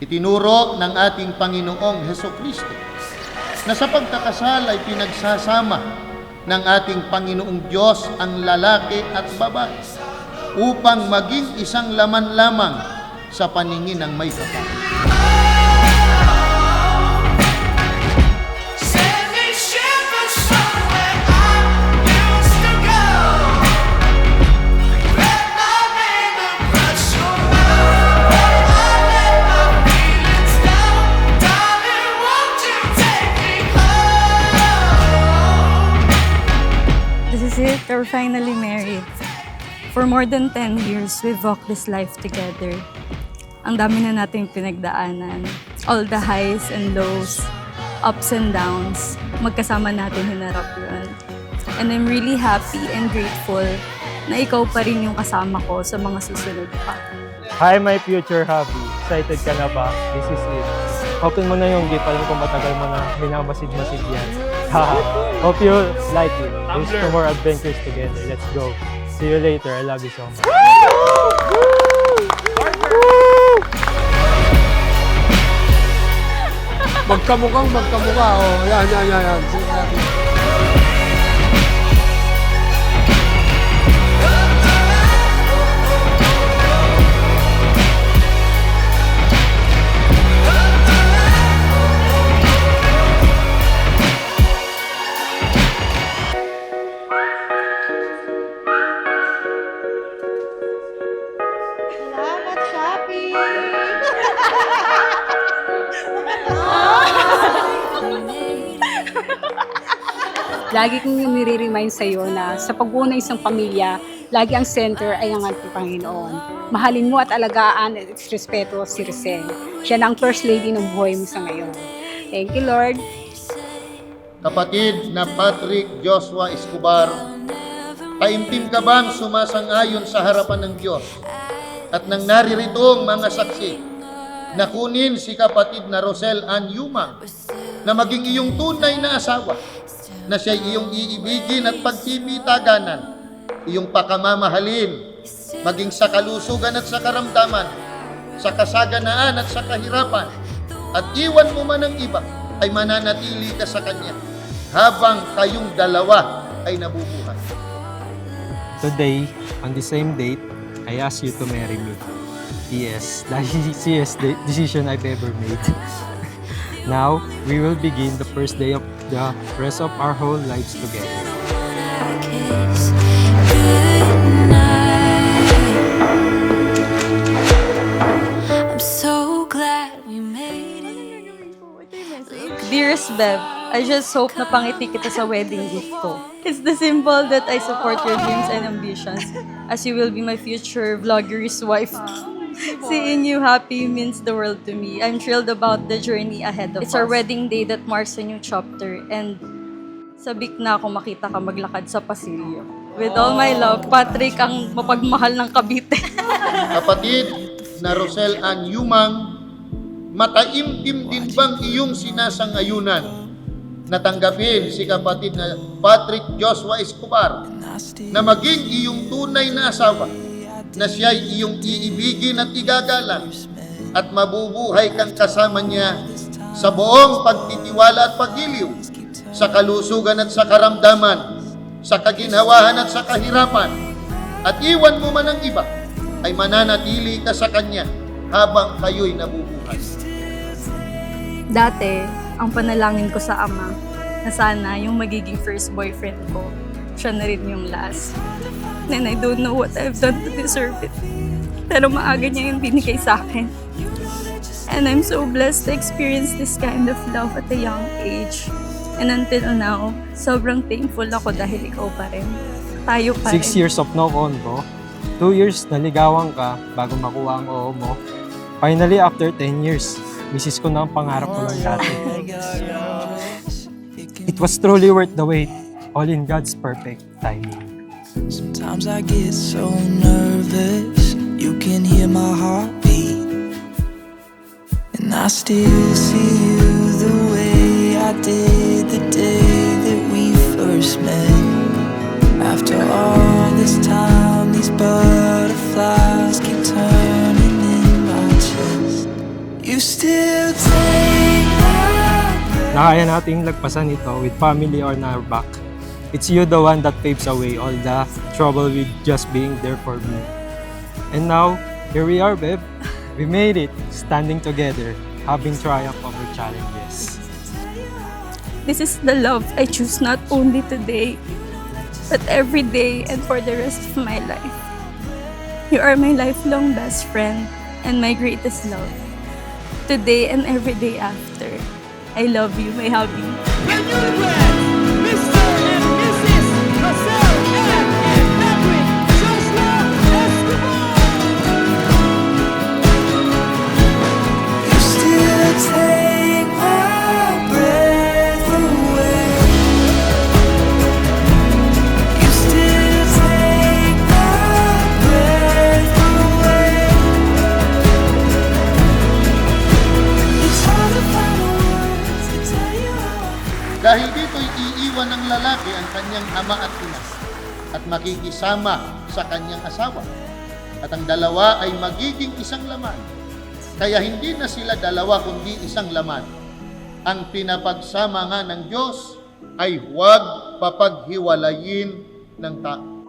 Itinuro ng ating Panginoong Hesukristo na sa pagkakasal ay pinagsasama ng ating Panginoong Diyos ang lalaki at babae upang maging isang laman lamang sa paningin ng may kapal. We're finally married. For more than 10 years, we've walked this life together. Ang dami na nating pinagdaanan. All the highs and lows, ups and downs, magkasama natin hinarap yun. And I'm really happy and grateful na ikaw pa rin yung kasama ko sa mga susunod pa. Hi, my future hubby. Excited ka na ba? This is it. Open mo na yung gift. Alam ko matagal mo na minamasid-masid yan. Hope you like it. There's 2 more adventures together. Let's go. See you later. I love you so much. Magkamukha. Oh, yan. Lagi kong nire-remind sa'yo na sa pagbuo ng isang pamilya, lagi ang center ay ang ating Panginoon. Mahalin mo at alagaan at respeto si Rizel. Siya na ang first lady ng buhay mo sa ngayon. Thank you, Lord. Kapatid na Patrick Joshua Escobar, taimtim ka bang sumasang-ayon sa harapan ng Diyos at nang naririto ang mga saksi na kunin si kapatid na Rosel Ann Yumang na maging iyong tunay na asawa, na siya iyong iibigin at pagpipitaganan, iyong pakamamahalin, maging sa kalusugan at sa karamdaman, sa kasaganaan at sa kahirapan, at iwan mo man ang iba, ay mananatili ka sa Kanya, habang kayong dalawa ay nabubuhay. Today, on the same date, I ask you to marry me. Yes, the easiest decision I've ever made. Now, we will begin the first day of the rest of our whole lives together. I'm so glad we made it. Dearest Bev, I just hope na pangiti kita sa wedding gift ko. It's the symbol that I support your dreams and ambitions as you will be my future vlogger's wife. Seeing you happy means the world to me. I'm thrilled about the journey ahead of us. It's our wedding day that marks a new chapter and sabik na ako makita ka maglakad sa pasilyo. With all my love, Patrick ang mapagmahal ng Cavite. Kapatid na Rosel Ann Yumang, mataimtim din bang iyong sinasangayunan na tanggapin si kapatid na Patrick Joshua Escobar na maging iyong tunay na asawa, na siya'y iyong iibigin at igagalang at mabubuhay kang kasama niya sa buong pagtitiwala at pagiliw, sa kalusugan at sa karamdaman, sa kaginhawahan at sa kahirapan, at iwan mo man ang iba, ay mananatili ka sa Kanya habang kayo'y nabubuhay. Dati, ang panalangin ko sa Ama na sana yung magiging first boyfriend ko, siya na rin yung last. And I don't know what I've done to deserve it. Pero maaga niya yung binigay sa akin. And I'm so blessed to experience this kind of love at a young age. And until now, sobrang thankful ako dahil ikaw pa rin. Tayo pa rin. 6 years of no convo, 2 years naligawan ka bago makuha ang oo mo. Finally, after 10 years, misis ko na ang pangarap ko lang dati. It was truly worth the wait, all in God's perfect timing. Sometimes I get so nervous, you can hear my heartbeat, and I still see you the way I did the day that we first met. After all this time, these butterflies keep turning in my chest. You na kaya nating lagpasan ito with family on our back. It's you the one that paves away all the trouble with just being there for me. And now, here we are, babe. We made it, standing together, having triumph over challenges. This is the love I choose not only today, but every day and for the rest of my life. You are my lifelong best friend and my greatest love. Today and every day after. I love you, my hubby. You still take my breath away. You still take my breath away. It's hard to find the words to tell you how. Dahil dito'y iiwan ng lalaki ang kanyang ama at ina at makikisama sa kanyang asawa. At ang dalawa ay magiging isang laman. Kaya hindi na sila dalawa kundi isang laman. Ang pinapagsama nga ng Diyos ay huwag papaghiwalayin ng tao.